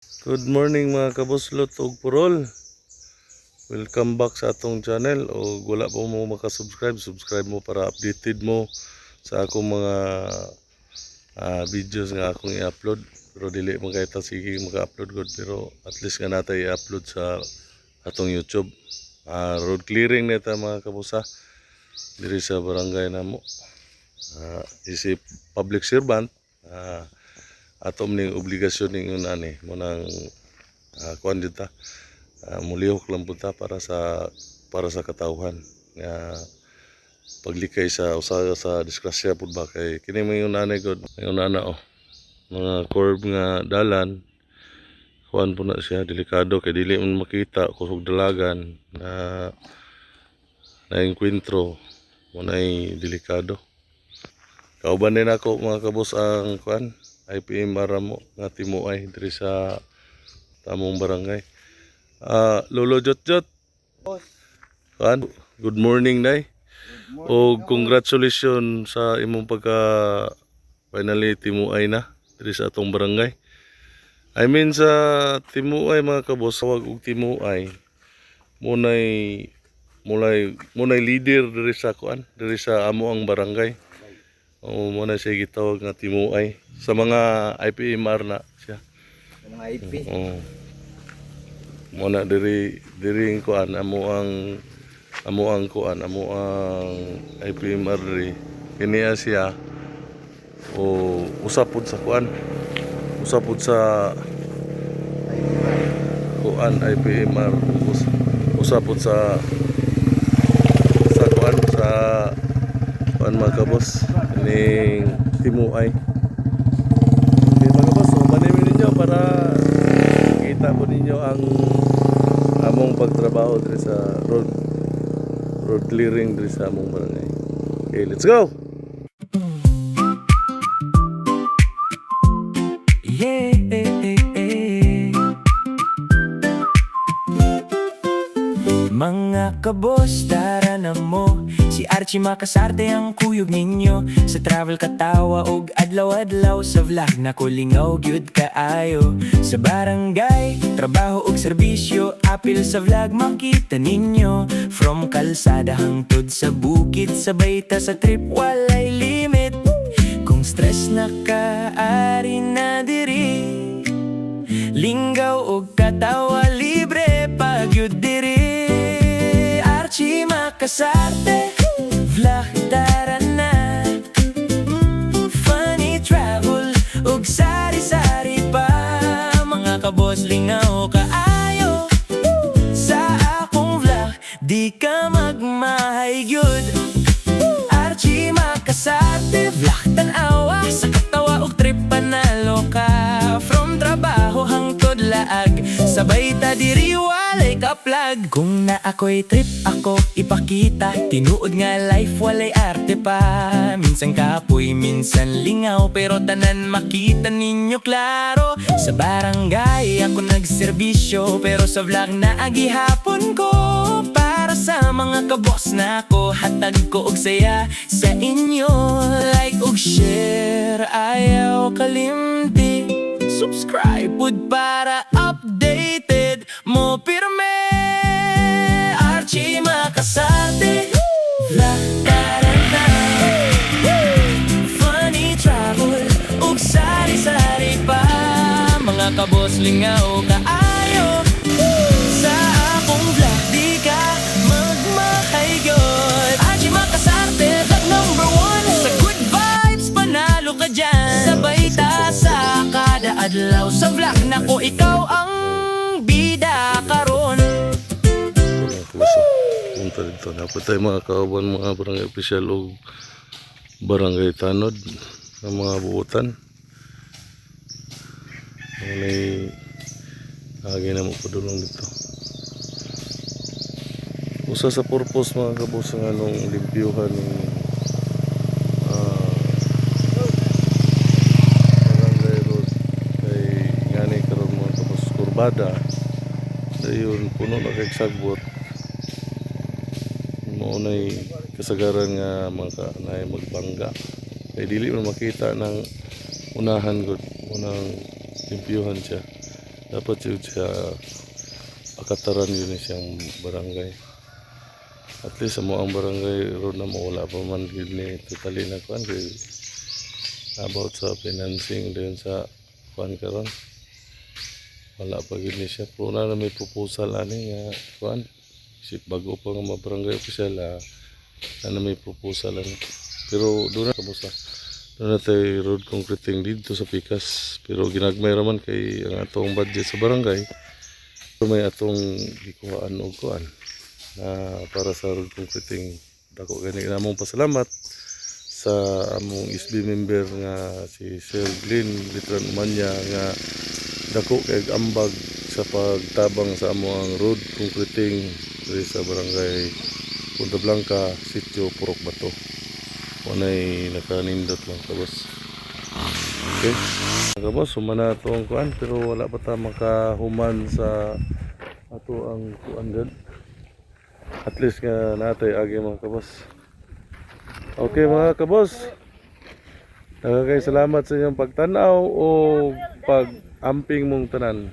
Good morning mga kabuslot ug purol. Welcome back sa atong channel. O wala pa mo makasubscribe, subscribe mo para updated mo sa akong mga videos nga akong i-upload. Pero dili mo kahit sige maka-upload god, pero at least nga natay i-upload sa atong YouTube. Road clearing neta mga kabusa diri sa barangay namo. Isip public servant, atom ning obligasyon ning ani mo nang kuan dita, mulihok lang punta para sa katawhan nga paglikay sa usa sa disgrasya pud ba kay kini mayon nanay god mayon ana mga curve nga dalan kuan po na siya delikado kay dili man makita kusog dalagan na enkwentro mo nay delikado. Kauban din ako mga kabos ang kuan IPM Maramo nga timuay diri sa tamong barangay. Lolo Jotjot. Kuan, good morning day. O congratulations sa imong pagka finally timuay na diri sa atong barangay. I mean sa timuay mga kabos, wag og timuay. Munay leader diri sa kuan, diri sa amo ang barangay. O mo na siya gitawag nga timuay sa mga IPMR na siya. Sa mga IP. Mo na diri kuan amo ang IPMR diri. Kini siya o usapod sa kuan. Usapod sa kuan IPMR usapod sa kuan mga kabos ning timuay. Okay mga kabos, so manimin ninyo para kita po ninyo ang among pagtrabaho diri sa road clearing diri sa among barangay. Okay, let's go. Mga kabos, tara na mo. Si Archie makasarte ang kuyog ninyo. Sa travel katawa og adlaw-adlaw. Sa vlog na kulingaw gyud kaayo. Sa barangay, trabaho og serbisyo. Apil sa vlog makita ninyo. From kalsada hangtod sa bukid. Sabay ta sa trip walay limit. Kung stress na ka, ari na diri. Linggaw og katawa libre pag yud diri. Archie makasarte, vlog tara na. Funny travel ug sari-sari pa. Mga kabos lingaw kaayo. Sa akong vlog di ka magmahay gyud. Archie makasarte, vlog tan-awa. Sa katawa og trip panalo ka. From trabaho hangtod laag, sabay ta diri walay kaplag. Kung na ako'y trip ako ipakita. Tinuod nga life walay arte pa. Minsan kapoy, minsan lingaw, pero tanan makita ninyo klaro. Sa barangay ako nagserbisyo, pero sa vlog na agihapon ko. Para sa mga kabos na ako, hatag ko og saya sa inyo. Like og share, ayaw kalimti. Subscribe pud para updated mo pirme. Archie makasarte, vlog tara na. Funny travel ug sari-sari pa. Mga kabos lingaw kaayo. Sa akong vlog di ka magmahay gyud. Archie makasarte, vlog number 1. Sa good vibes panalo ka dyan. Sabay ta sa kada adlaw. Sa vlog na ko ikaw ang bida karon. Punta dito na po tayo mga kauban, mga barangay official o barangay tanod ng mga buutan. May lagi na mo padulong dito. Usa sa purpose mga kabos ng anong limpyuhan ng barangay road kay ngani karon mga kabos kurbada dayon puno na kay sagbot mo nay kasagaran nga mga kanay magbangga kay dili man makita ng unahan gud unang limpyuhan siya. Dapat yun siya akataran yun siyang barangay. At least sa mo ang barangay road na mo wala pa man gid ni totally na kuan kay about sa financing din sa kuan karon. Wala pa gid ni siya pero na may proposal ani nga kuan isip bago pa nga mabarangay official na may proposal ani. Pero doon na kamusta? Doon na tayo road concreting dito sa Pikas. Pero ginagmay raman kay ang atong budget sa barangay. Pero may atong gikuhaan og kuan na para sa road concreting. Dako gani namong pasalamat sa among SB member nga si Sir Glenn Litran Umanya nga dako kay ambag sa pagtabang sa among road concreting diri sa barangay Punta Blanca, Sitio Purok Bato. Wanay nakanindot lang kabos. Okay. Kabos, sumana ato ang kuan pero wala pa ta makahuman sa ato ang kuan dyan. At least nga natay agi mga kabos. Okay mga kabos. Salamat sa inyong pagtanaw o pag-amping mong tanan.